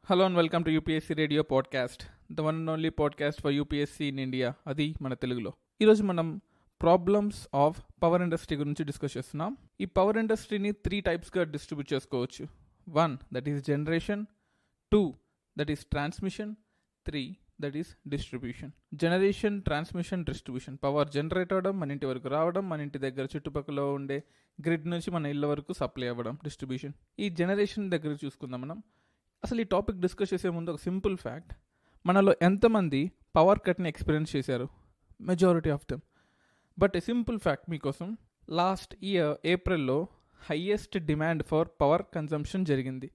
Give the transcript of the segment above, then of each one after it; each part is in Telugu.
Hello and welcome to UPSC Radio podcast, the one and only podcast for UPSC in India. అది మన తెలుగులో. ఈరోజు మనం ప్రాబ్లమ్స్ ఆఫ్ పవర్ ఇండస్ట్రీ గురించి డిస్కస్ చేస్తున్నాం. ఈ పవర్ ఇండస్ట్రీని 3 టైప్స్గా డిస్ట్రిబ్యూట్ చేసుకోవచ్చు. 1 that is generation, 2 that is transmission, 3 that is distribution. Generation, transmission, distribution. Power generate అవ్వడం, మన ఇంటి వరకు రావడం, మన ఇంటి దగ్గర చుట్టుపక్కల ఉండే గ్రిడ్ నుంచి మన ఇళ్ళ వరకు సప్లై అవ్వడం, డిస్ట్రిబ్యూషన్. ఈ జనరేషన్ దగ్గర చూసుకుందాం మనం. అసలు ఈ టాపిక్ డిస్కస్ చేసే ముందు ఒక సింపుల్ ఫ్యాక్ట్, మనలో ఎంతమంది పవర్ కట్ని ఎక్స్పీరియన్స్ చేశారు? Majority of them. But A simple fact మీకోసం, లాస్ట్ ఇయర్ ఏప్రిల్లో highest demand for power consumption జరిగింది.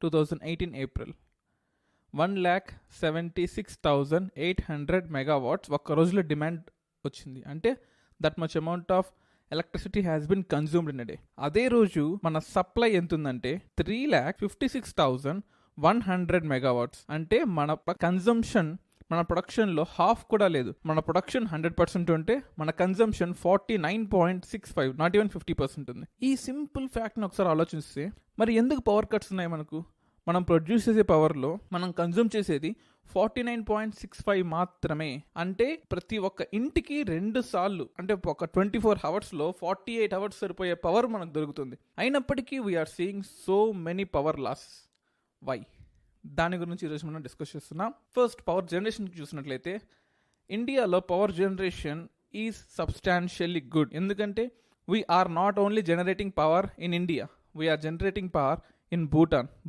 2018 ఏప్రిల్ 1,76,800 మెగావాట్స్ ఒక్క రోజులో డిమాండ్ వచ్చింది. అంటే that much amount of electricity has been consumed in a day. అదే రోజు మన సప్లై ఎంత ఉందంటే 3,56,100 మెగావాట్స్. అంటే మన కన్జంప్షన్, మన ప్రొడక్షన్లో హాఫ్ కూడా లేదు. మన ప్రొడక్షన్ 100% ఉంటే మన కన్జంప్షన్ 49.65, నాట్ ఈవెన్ 50% ఉంది. ఈ సింపుల్ ఫ్యాక్ట్ని ఒకసారి ఆలోచిస్తే, మరి ఎందుకు పవర్ కట్స్ ఉన్నాయి మనకు? మనం ప్రొడ్యూస్ చేసే పవర్లో మనం కన్జ్యూమ్ చేసేది 49.65 మాత్రమే. అంటే ప్రతి ఒక్క ఇంటికి 2 సార్లు, అంటే ఒక 24 అవర్స్లో 48 అవర్స్ సరిపోయే పవర్ మనకు దొరుకుతుంది. అయినప్పటికీ we're seeing so many power loss. Why? దాని గురించి ఈరోజు మనం డిస్కస్ చేస్తున్నాం. ఫస్ట్, పవర్ జనరేషన్కి చూసినట్లయితే ఇండియాలో power generation is substantially good. ఎందుకంటే we're not only generating power in India, we're generating power in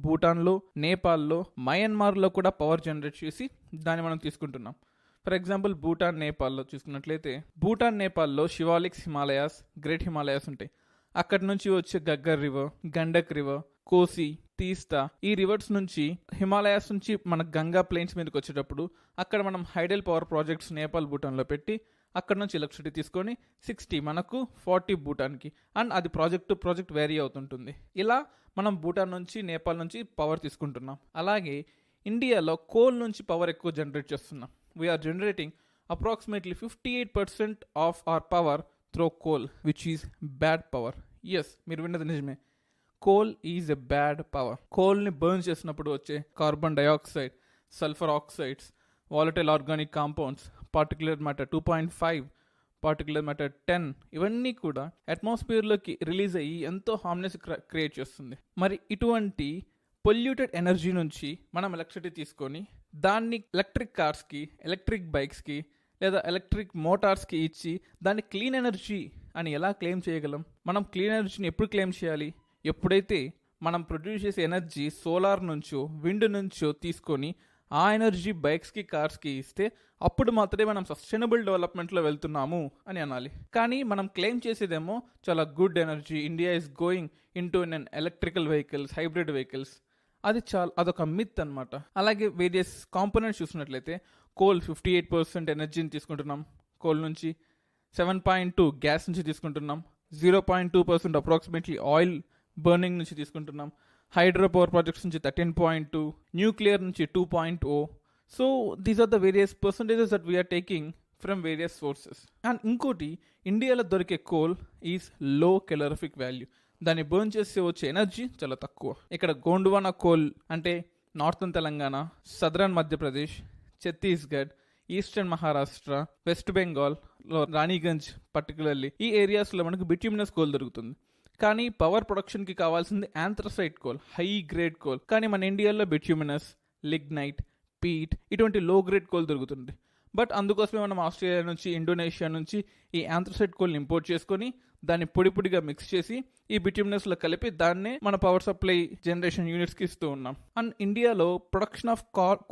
భూటాన్లో, నేపాల్లో, మయన్మార్లో కూడా పవర్ జనరేట్ చేసి దాన్ని మనం తీసుకుంటున్నాం. ఫర్ ఎగ్జాంపుల్ భూటాన్, నేపాల్లో చూసుకున్నట్లయితే, భూటాన్, నేపాల్లో శివాలిక్స్ హిమాలయాస్, గ్రేట్ హిమాలయాస్ ఉంటాయి. అక్కడి నుంచి వచ్చే గగ్గర్ రివర్, గండక్ రివర్, కోసి, తీస్తా, ఈ రివర్స్ నుంచి, హిమాలయాస్ నుంచి మన గంగా ప్లెయిన్స్ మీదకి వచ్చేటప్పుడు అక్కడ మనం హైడల్ పవర్ ప్రాజెక్ట్స్ నేపాల్, భూటాన్లో పెట్టి అక్కడ నుంచి ఎలక్ట్రిసిటీ తీసుకొని 60 మనకు, 40 భూటాన్కి. అండ్ అది ప్రాజెక్ట్ వేరీ అవుతుంటుంది. ఇలా మనం భూటాన్ నుంచి, నేపాల్ నుంచి పవర్ తీసుకుంటున్నాం. అలాగే ఇండియాలో కోల్ నుంచి పవర్ ఎక్కువ జనరేట్ చేస్తున్నాం. We're generating approximately 58% of our power through coal, which is bad power. Yes, మీరు విన్నది నిజమే. Coal is a bad power. కోల్ని బర్న్ చేసినప్పుడు వచ్చే carbon dioxide, sulphur oxides, volatile organic compounds, particular matter 2.5, particular matter 10, ఇవన్నీ కూడా అట్మాస్ఫియర్లోకి రిలీజ్ అయ్యి ఎంతో హార్మ్నెస్ క్రియేట్ చేస్తుంది. మరి ఇటువంటి పొల్యూటెడ్ ఎనర్జీ నుంచి మనం ఎలక్ట్రిసిటీ తీసుకొని దాన్ని ఎలక్ట్రిక్ కార్స్కి, ఎలక్ట్రిక్ బైక్స్కి లేదా ఎలక్ట్రిక్ మోటార్స్కి ఇచ్చి దాన్ని క్లీన్ ఎనర్జీ అని ఎలా క్లెయిమ్ చేయగలం? మనం క్లీన్ ఎనర్జీని ఎప్పుడు క్లెయిమ్ చేయాలి? ఎప్పుడైతే మనం ప్రొడ్యూస్ చేసే ఎనర్జీ సోలార్ నుంచో, విండ్ నుంచో తీసుకొని ఆ ఎనర్జీ బైక్స్కి, కార్స్కి ఇస్తే అప్పుడు మాత్రమే మనం సస్టైనబుల్ డెవలప్మెంట్లో వెళ్తున్నాము అని అనాలి. కానీ మనం క్లెయిమ్ చేసేదేమో చాలా good energy, India is going into an electrical vehicles, hybrid vehicles. అదొక మిత్ అనమాట. అలాగే వేరియస్ కాంపోనెంట్స్ చూసినట్లయితే కోల్ 58% ఎనర్జీని తీసుకుంటున్నాం కోల్ నుంచి, 7.2 గ్యాస్ నుంచి తీసుకుంటున్నాం, 0.2% అప్రాక్సిమేట్లీ ఆయిల్ బర్నింగ్ నుంచి తీసుకుంటున్నాం, హైడ్రో పవర్ ప్రాజెక్ట్స్ నుంచి 13.2, న్యూక్లియర్ నుంచి 2.0. So these are the various percentages that we're taking from various sources. And ఇంకోటి, ఇండియాలో దొరికే coal is low calorific value. దాన్ని బర్న్ చేస్తే వచ్చే ఎనర్జీ చాలా తక్కువ. ఇక్కడ గోండ్వానా కోల్ అంటే northern Telangana, southern Madhya Pradesh, Chhattisgarh, eastern Maharashtra, west బెంగాల్లో రాణిగంజ్ పర్టికులర్లీ ఈ ఏరియాస్లో మనకు బిట్యూమినస్ కోల్ దొరుకుతుంది. కానీ పవర్ ప్రొడక్షన్కి కావాల్సింది యాంథ్రసైట్ కోల్, హై గ్రేడ్ కోల్. కానీ మన ఇండియాలో బిట్యూమినస్, లిగ్నైట్, పీట్ ఇటువంటి లో గ్రేడ్ కోల్ దొరుకుతుంది. బట్ అందుకోసమే మనం ఆస్ట్రేలియా నుంచి, ఇండోనేషియా నుంచి ఈ యాంథ్రసైట్ కోల్ని ఇంపోర్ట్ చేసుకొని దాన్ని పొడిగా మిక్స్ చేసి ఈ బిట్యూమినస్లో కలిపి దాన్నే మన పవర్ సప్లై జనరేషన్ యూనిట్స్కి ఇస్తూ ఉన్నాం. అండ్ ఇండియాలో ప్రొడక్షన్ ఆఫ్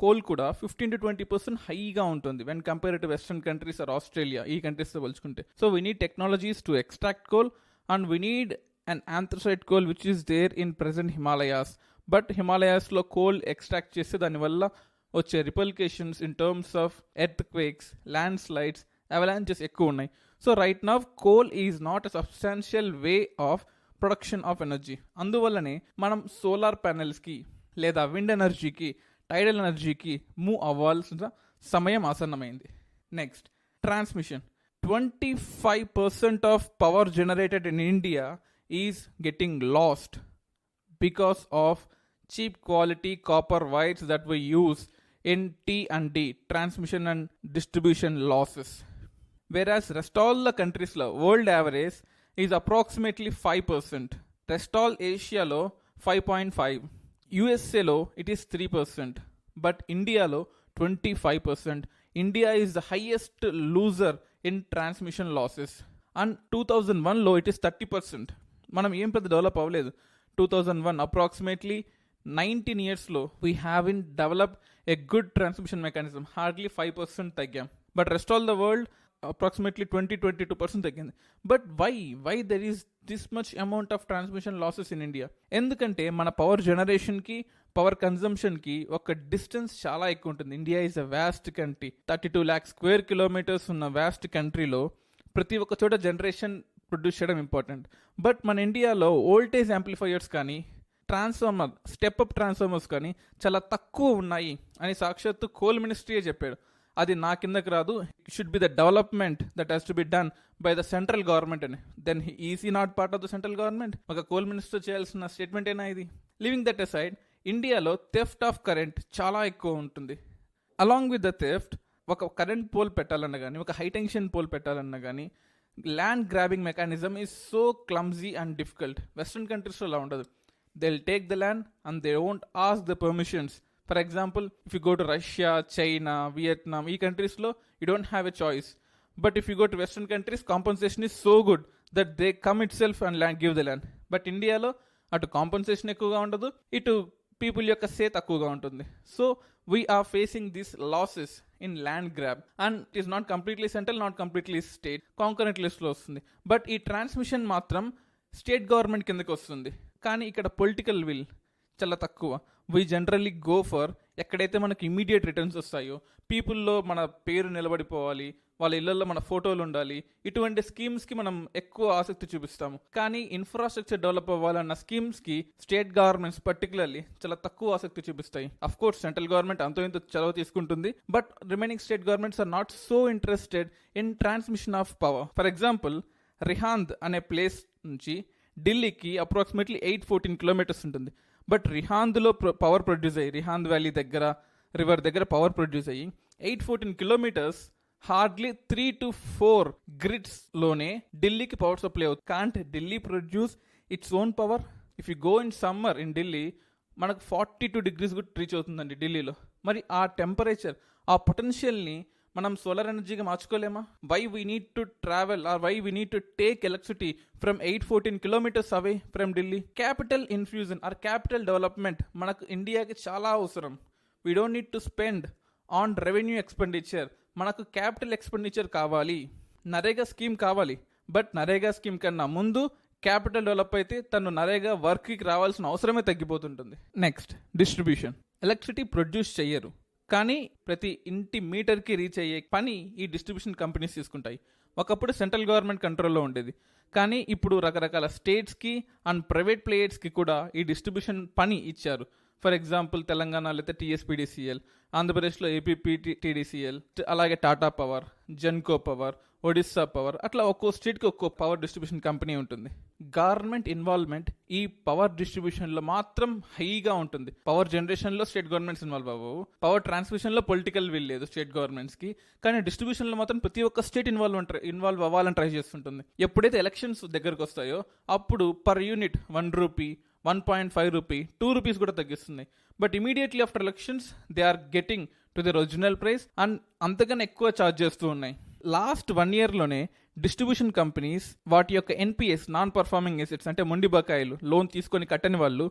కోల్ కూడా 15-20% హైగా ఉంటుంది when compare to western countries are Australia, ఈ కంట్రీస్తో పోల్చుకుంటే. So we need technologies to extract coal and we need an anthracite coal which is there in present Himalayas. But Himalayasలో కోల్ ఎక్స్ట్రాక్ట్ చేస్తే దానివల్ల వచ్చే repercussions in terms of earthquakes, landslides, avalanches ఎక్కువ ఉన్నాయి. So right now coal is not a substantial way of production of energy. అందువల్లనే మనం సోలార్ ప్యానెల్స్కి లేదా విండ్ ఎనర్జీకి, టైడల్ ఎనర్జీకి మూవ్ అవ్వాల్సిన సమయం ఆసన్నమైంది. Next, transmission. 25% of power generated in India is getting lost because of cheap quality copper wires that we use in T&D, transmission and distribution losses. Whereas rest all the countries lo world average is approximately 5%. Rest all Asia lo 5.5. USA lo it is 3%. But India lo 25%. India is the highest loser in transmission losses. And 2001 లో it is 30%. మనం ఏం పెద్ద డెవలప్ అవ్వలేదు. 2001 approximately 19 years లో we haven't developed a good transmission mechanism. Hardly 5% తగ్గాం. But rest all the world approximately 20-22% తగ్గింది. But why there is this much amount of transmission losses in India? ఎందుకంటే మన పవర్ జనరేషన్కి పవర్ కన్జంప్షన్కి ఒక డిస్టెన్స్ చాలా ఎక్కువ ఉంటుంది. India is a vast country. 32 lakh square kilometers ఉన్న వ్యాస్ట్ కంట్రీలో ప్రతి ఒక్క చోట జనరేషన్ ప్రొడ్యూస్ చేయడం ఇంపార్టెంట్. బట్ మన ఇండియాలో వోల్టేజ్ యాంప్లిఫైయర్స్ కానీ ట్రాన్స్ఫార్మర్ స్టెప్ అప్ ట్రాన్స్ఫార్మర్స్ కానీ చాలా తక్కువ ఉన్నాయి అని సాక్షాత్తు కోల్ మినిస్ట్రీయే చెప్పాడు. అది నా కిందకి రాదు. It should be the development that has to be done by the central government అని. దెన్ ఈజ్ ఈ not part of the central government? ఒక కోల్ మినిస్టర్ చేయాల్సిన స్టేట్మెంట్ అయినా ఇది. లివింగ్ దట్ అసైడ్, ఇండియాలో థెఫ్ట్ ఆఫ్ కరెంట్ చాలా ఎక్కువ ఉంటుంది. అలాంగ్ విత్ ద థెఫ్ట్, ఒక కరెంట్ పోల్ పెట్టాలన్నా కానీ, ఒక హై టెన్షన్ పోల్ పెట్టాలన్నా కానీ, land grabbing mechanism is so clumsy and difficult. Western కంట్రీస్లో అలా ఉండదు. They will take the land and they won't ask the permissions. For example, if you go to Russia, China, Vietnam, ఈ కంట్రీస్లో you don't have a choice. But if you go to western countries, compensation is so good that they come it self and land give the land. But ఇండియాలో అటు కాంపన్సేషన్ ఎక్కువగా ఉండదు, ఇటు పీపుల్ యొక్క సే తక్కువగా ఉంటుంది. So we are facing these losses in land grab, and it is not completely central, not completely state, concurrent list లో వస్తుంది. బట్ ఈ ట్రాన్స్మిషన్ మాత్రం స్టేట్ గవర్నమెంట్ కిందకి వస్తుంది. కానీ ఇక్కడ పొలిటికల్ విల్ చాలా తక్కువ. వీ జనరల్లీ గో ఫర్ ఎక్కడైతే మనకి ఇమీడియట్ రిటర్న్స్ వస్తాయో, పీపుల్లో మన పేరు నిలబడిపోవాలి, వాళ్ళ ఇళ్లలో మన ఫోటోలు ఉండాలి, ఇటువంటి స్కీమ్స్కి మనం ఎక్కువ ఆసక్తి చూపిస్తాము. కానీ ఇన్ఫ్రాస్ట్రక్చర్ డెవలప్ అవ్వాలన్న స్కీమ్స్కి స్టేట్ గవర్నమెంట్స్ పర్టికులర్లీ చాలా తక్కువ ఆసక్తి చూపిస్తాయి. అఫ్ కోర్స్ సెంట్రల్ గవర్నమెంట్ అంతో ఇంత చొరవ తీసుకుంటుంది, but remaining state governments are not so interested in transmission of power. For example, Rihand అనే ప్లేస్ నుంచి ఢిల్లీకి అప్రాక్సిమేట్లీ 814 kilometers ఉంటుంది. బట్ రిహాంద్లో పవర్ ప్రొడ్యూస్ అయ్యి, రిహాంద్ వ్యాలీ దగ్గర రివర్ దగ్గర పవర్ ప్రొడ్యూస్ అయ్యి 814 kilometers హార్డ్లీ 3 to 4 grids లోనే ఢిల్లీకి పవర్ సప్లై అవుతుంది. Can't Delhi produce its own power? If you go in summer in Delhi, మనకు 42 degrees కూడా రీచ్ అవుతుందండి ఢిల్లీలో. మరి ఆ టెంపరేచర్, ఆ పొటెన్షియల్ని మనం సోలార్ ఎనర్జీగా మార్చుకోలేమా? Why we need to travel or why we need to take electricity from 814 kilometers away from Delhi? Capital infusion or capital development మనకు ఇండియాకి చాలా అవసరం. We don't need to spend on revenue expenditure. మనకు క్యాపిటల్ ఎక్స్పెండిచర్ కావాలి, నరేగా స్కీమ్ కావాలి. బట్ నరేగా స్కీమ్ కన్నా ముందు క్యాపిటల్ డెవలప్ అయితే తను నరేగా వర్క్కి రావాల్సిన అవసరమే తగ్గిపోతుంటుంది. Next, distribution. ఎలక్ట్రిసిటీ ప్రొడ్యూస్ చెయ్యరు, కానీ ప్రతి ఇంటి మీటర్కి రీచ్ అయ్యే పని ఈ డిస్ట్రిబ్యూషన్ కంపెనీస్ తీసుకుంటాయి. ఒకప్పుడు సెంట్రల్ గవర్నమెంట్ కంట్రోల్లో ఉండేది, కానీ ఇప్పుడు రకరకాల స్టేట్స్కి అండ్ ప్రైవేట్ ప్లేయర్స్కి కూడా ఈ డిస్ట్రిబ్యూషన్ పని ఇచ్చారు. ఫర్ ఎగ్జాంపుల్, తెలంగాణలో అయితే TSPDCL, ఆంధ్రప్రదేశ్లో APPTDCL, అలాగే Tata power, Genco power, Odisha power, అట్లా ఒక్కో స్టేట్కి ఒక్కో పవర్ డిస్ట్రిబ్యూషన్ కంపెనీ ఉంటుంది. గవర్నమెంట్ ఇన్వాల్వ్మెంట్ ఈ పవర్ డిస్ట్రిబ్యూషన్లో మాత్రం హైగా ఉంటుంది. పవర్ జనరేషన్లో స్టేట్ గవర్నమెంట్స్ ఇన్వాల్వ్ అవ్వవు, పవర్ ట్రాన్స్మిషన్లో పొలిటికల్ విల్ లేదు స్టేట్ గవర్నమెంట్స్కి. కానీ డిస్ట్రిబ్యూషన్లో మాత్రం ప్రతి ఒక్క స్టేట్ ఇన్వాల్వ్ అవ్వాలని ట్రై చేస్తుంటుంది. ఎప్పుడైతే ఎలక్షన్స్ దగ్గరకు వస్తాయో అప్పుడు per unit 1 rupee, 1.5 rupee, 2 rupees కూడా తగ్గిస్తుంది. But immediately after elections they are getting to the original price and అంతకన్నా ఎక్కువ ఛార్జ్ చేస్తూ ఉన్నాయి. లాస్ట్ 1 yearలోనే డిస్ట్రిబ్యూషన్ కంపెనీస్ వాటి యొక్క NPS, నాన్ పర్ఫార్మింగ్ ఎసెట్స్, అంటే మొండి బకాయిలు, లోన్ తీసుకొని కట్టని వాళ్ళు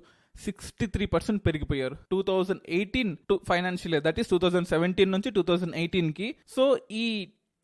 63% పెరిగిపోయారు 2018 to financial year, that is 2017 నుంచి 2018కి. సో ఈ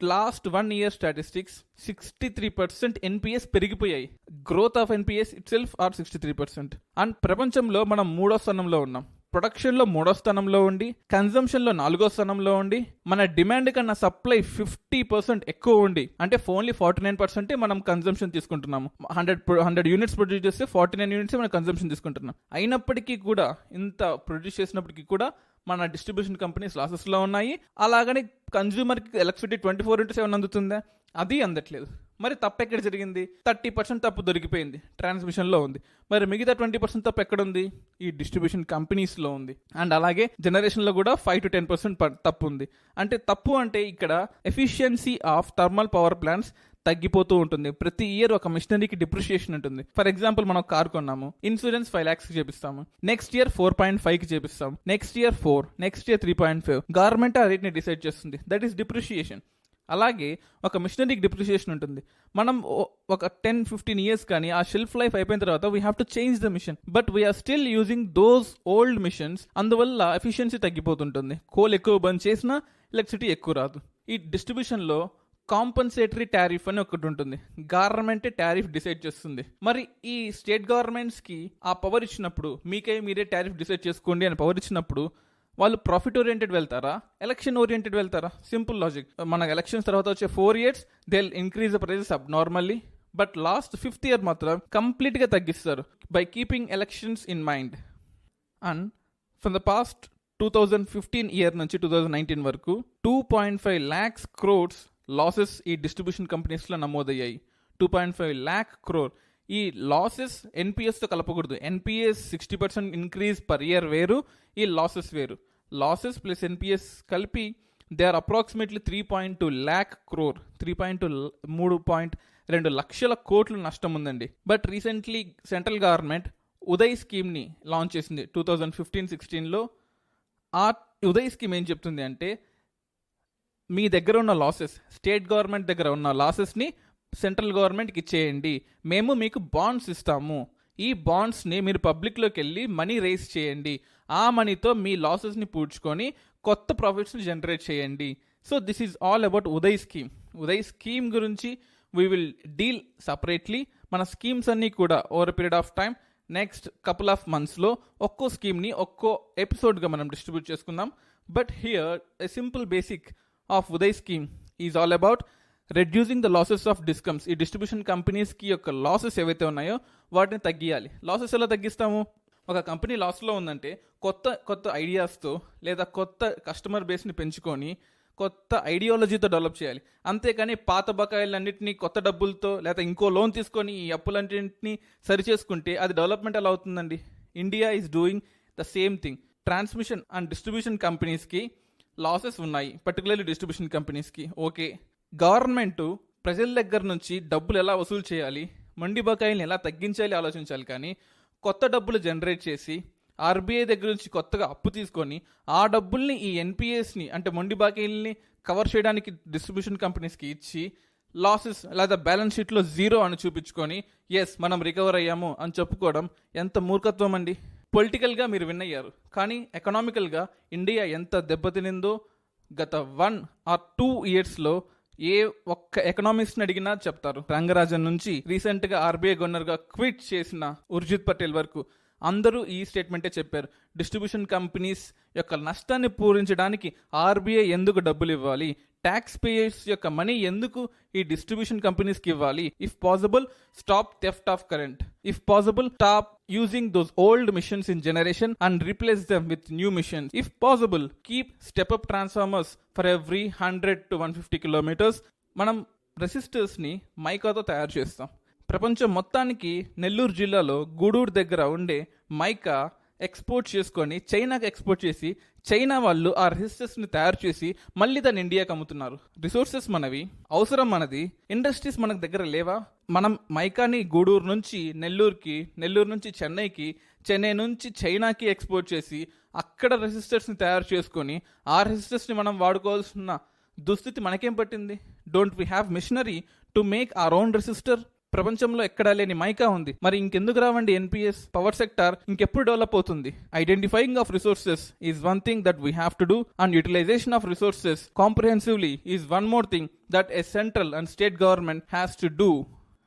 లాస్ట్ 1 year స్టాటిస్టిక్స్ 63% NPS పెరిగిపోయాయి. Growth of NPS itself are 63%. And ప్రపంచంలో మనం 3వ స్థానంలో ఉన్నాం. ప్రొడక్షన్లో 3వ స్థానంలో ఉండి, కన్జంప్షన్లో 4వ స్థానంలో ఉండి, మన డిమాండ్ కన్నా సప్లై 50% ఎక్కువ ఉండి, అంటే ఓన్లీ 49% మనం కన్జంప్షన్ తీసుకుంటున్నాము. 100 units ప్రొడ్యూస్ చేస్తే 49 units మనం కన్జంప్షన్ తీసుకుంటున్నాం. అయినప్పటికీ కూడా, ఇంత ప్రొడ్యూస్ చేసినప్పటికీ కూడా మన డిస్ట్రిబ్యూషన్ కంపెనీస్ లాసెస్లో ఉన్నాయి. అలాగని కన్జ్యూమర్కి ఎలక్ట్రిసిటీ 24/7 అందుతుందా? అది అందట్లేదు. మరి తప్పు ఎక్కడ జరిగింది? 30% తప్పు దొరికిపోయింది, ట్రాన్స్మిషన్లో ఉంది. మరి మిగతా 20% తప్పు ఎక్కడుంది? ఈ డిస్ట్రిబ్యూషన్ కంపెనీస్లో ఉంది. అండ్ అలాగే జనరేషన్లో కూడా 5 to 10% తప్పు ఉంది. అంటే తప్పు అంటే ఇక్కడ efficiency of thermal power plants తగ్గిపోతూ ఉంటుంది. ప్రతి ఇయర్ ఒక మిషనరీకి డిప్రిషియేషన్ ఉంటుంది. ఫర్ ఎగ్జాంపుల్ మనం కార్ కొన్నాము, ఇన్సూరెన్స్ 5 lakhs చేపిస్తాము, నెక్స్ట్ ఇయర్ 4.5 చేపిస్తాం, next year 4, next year 3.5. Government ఆ రేట్ని డిసైడ్ చేస్తుంది. That is depreciation. అలాగే ఒక మిషనరీకి డిప్రిషియేషన్ ఉంటుంది. మనం ఒక 10-15 years కానీ ఆ షెల్ఫ్ లైఫ్ అయిపోయిన తర్వాత we have to change the machine, but we're still using those old machines. అందువల్ల ఎఫిషియన్సీ తగ్గిపోతుంటుంది. కోల్ ఎక్కువ బంద్ చేసినా ఎలక్ట్రిసిటీ ఎక్కువ రాదు. ఈ డిస్ట్రిబ్యూషన్లో కాంపన్సేటరీ టారిఫ్ అని ఒకటి ఉంటుంది. గవర్నమెంటే టారిఫ్ డిసైడ్ చేస్తుంది. మరి ఈ స్టేట్ గవర్నమెంట్స్కి ఆ పవర్ ఇచ్చినప్పుడు, మీరే టారిఫ్ డిసైడ్ చేసుకోండి అని పవర్ ఇచ్చినప్పుడు, వాళ్ళు ప్రాఫిట్ ఓరియంటెడ్ వెళ్తారా, ఎలక్షన్ ఓరియంటెడ్ వెళ్తారా? Simple logic. మన ఎలక్షన్స్ తర్వాత వచ్చే 4 years they will increase the prices abnormally, but last 5th year మాత్రం కంప్లీట్గా తగ్గిస్తారు by keeping elections in mind. And from the past 2015 year నుంచి 2019 వరకు 2.5 lakhs crores లాసెస్ ఈ డిస్ట్రిబ్యూషన్ కంపెనీస్లో నమోదయ్యాయి. 2.5 lakh crore. ఈ లాసెస్ ఎన్పిఎస్తో కలపకూడదు. ఎన్పిఎస్ 60% ఇంక్రీజ్ పర్ ఇయర్ వేరు, ఈ లాసెస్ వేరు. లాసెస్ ప్లస్ ఎన్పిఎస్ కలిపి they are approximately 3.2 lakh crore. 3.2 లక్షల కోట్లు నష్టం ఉందండి. But recently central government UDAY స్కీమ్ని లాంచ్ చేసింది 2015-16లో. ఆ ఉదయ్ స్కీమ్ ఏం చెప్తుంది అంటే, మీ దగ్గర ఉన్న లాసెస్, స్టేట్ గవర్నమెంట్ దగ్గర ఉన్న లాసెస్ని సెంట్రల్ గవర్నమెంట్కి ఇచ్చేయండి, మేము మీకు బాండ్స్ ఇస్తాము, ఈ బాండ్స్ని మీరు పబ్లిక్లోకి వెళ్ళి మనీ రేస్ చేయండి, ఆ మనీతో మీ లాసెస్ని పూడ్చుకొని కొత్త ప్రాఫిట్స్ని జనరేట్ చేయండి. So this is all about Uday scheme. Uday scheme గురించి వీ విల్ డీల్ సపరేట్లీ. మన స్కీమ్స్ అన్నీ కూడా over period of time next couple of మంత్స్లో ఒక్కో స్కీమ్ని ఒక్కో ఎపిసోడ్గా మనం డిస్ట్రిబ్యూట్ చేసుకుందాం. But here a simple basic of Uday scheme is all about reducing the losses of discoms. ఈ డిస్ట్రిబ్యూషన్ కంపెనీస్కి యొక్క లాసెస్ ఏవైతే ఉన్నాయో వాటిని తగ్గియాలి. లాసెస్ ఎలా తగ్గిస్తాము? ఒక కంపెనీ లాస్లో ఉందంటే కొత్త ఐడియాస్తో లేదా కొత్త కస్టమర్ బేస్ని పెంచుకొని కొత్త ఐడియాలజీతో డెవలప్ చేయాలి. అంతేకాని పాత బకాయిలన్నింటినీ కొత్త డబ్బులతో లేదా ఇంకో లోన్ తీసుకొని ఈ అప్పులన్నింటినీ సరిచేసుకుంటే అది డెవలప్మెంట్ ఎలా అవుతుందండి? India is doing the same thing. Transmission and distribution కంపెనీస్కి లాసెస్ ఉన్నాయి, పర్టికులర్లీ డిస్ట్రిబ్యూషన్ కంపెనీస్కి. ఓకే, గవర్నమెంట్ ప్రజల దగ్గర నుంచి డబ్బులు ఎలా వసూలు చేయాలి, మండి బకాయిల్ని ఎలా తగ్గించాలి ఆలోచించాలి. కానీ కొత్త డబ్బులు జనరేట్ చేసి ఆర్బీఐ దగ్గర నుంచి కొత్తగా అప్పు తీసుకొని ఆ డబ్బుల్ని ఈ ఎన్పిఎస్ని అంటే మొండి బాకీల్ని కవర్ చేయడానికి డిస్ట్రిబ్యూషన్ కంపెనీస్కి ఇచ్చి లాసెస్ లేదా బ్యాలెన్స్ షీట్లో 0 అని చూపించుకొని ఎస్ మనం రికవర్ అయ్యాము అని చెప్పుకోవడం ఎంత మూర్ఖత్వం అండి. పొలిటికల్గా మీరు విన్ అయ్యారు, కానీ ఎకనామికల్గా ఇండియా ఎంత దెబ్బతినిందో గత 1 or 2 yearsలో ఏ ఒక్క ఎకనామిక్స్ని అడిగినా చెప్తారు. రంగరాజన్ నుంచి రీసెంట్గా ఆర్బీఐ గవర్నర్గా క్విట్ చేసిన ఉర్జిత్ పటేల్ వరకు అందరూ ఈ స్టేట్మెంటే చెప్పారు. డిస్ట్రిబ్యూషన్ కంపెనీస్ యొక్క నష్టాన్ని పూరించడానికి ఆర్బీఐ ఎందుకు డబ్బులు ఇవ్వాలి, ట్యాక్స్ పేయర్స్ యొక్క మనీ ఎందుకు ఈ డిస్ట్రిబ్యూషన్ కంపెనీస్కి ఇవ్వాలి. If possible stop theft of current. If possible stop using those old missions in generation and replace them with new missions. If possible, keep step-up transformers for every 100 to 150 kilometers. మనం రెసిస్టర్స్ని మైకాతో తయారు చేస్తాం. ప్రపంచం మొత్తానికి నెల్లూరు జిల్లాలో గూడూరు దగ్గర ఉండే మైకా ఎక్స్పోర్ట్ చేసుకొని చైనాకి ఎక్స్పోర్ట్ చేసి చైనా వాళ్ళు ఆ రెసిస్టర్స్ని తయారు చేసి మళ్ళీ దాన్ని ఇండియాకి అమ్ముతున్నారు. రిసోర్సెస్ మనవి, అవసరం మనది, ఇండస్ట్రీస్ మనకు దగ్గర లేవా? మనం మైకాని గూడూరు నుంచి నెల్లూరుకి, నెల్లూరు నుంచి చెన్నైకి, చెన్నై నుంచి చైనాకి ఎక్స్పోర్ట్ చేసి అక్కడ రెసిస్టర్స్ని తయారు చేసుకొని ఆ రెసిస్టర్స్ని మనం వాడుకోవాల్సిన దుస్థితి మనకేం పట్టింది? Don't we have machinery to make our own resistor? ప్రపంచంలో ఎక్కడా లేని మైకా ఉంది, మరి ఇంకెందుకు రావండి ఎన్పిఎస్? పవర్ సెక్టార్ ఇంకెప్పుడు డెవలప్ అవుతుంది? Identifying of resources is one thing that we have to do, and utilization of resources comprehensively is one more thing that a central and state government has to do.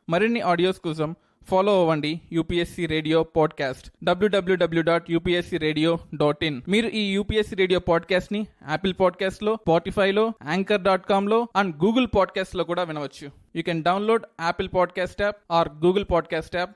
మరిన్ని ఆడియోస్ కోసం ఫాలో అవ్వండి యూపీఎస్సీ రేడియో పాడ్కాస్ట్ www.upscradio.in. మీరు ఈ యూపీఎస్సీ రేడియో పాడ్కాస్ట్ ని యాపిల్ పాడ్కాస్ట్ లో, స్పాటిఫైలో, anchor.com లో అండ్ గూగుల్ పాడ్కాస్ట్ లో కూడా వినవచ్చు. You can download Apple podcast app or Google podcast app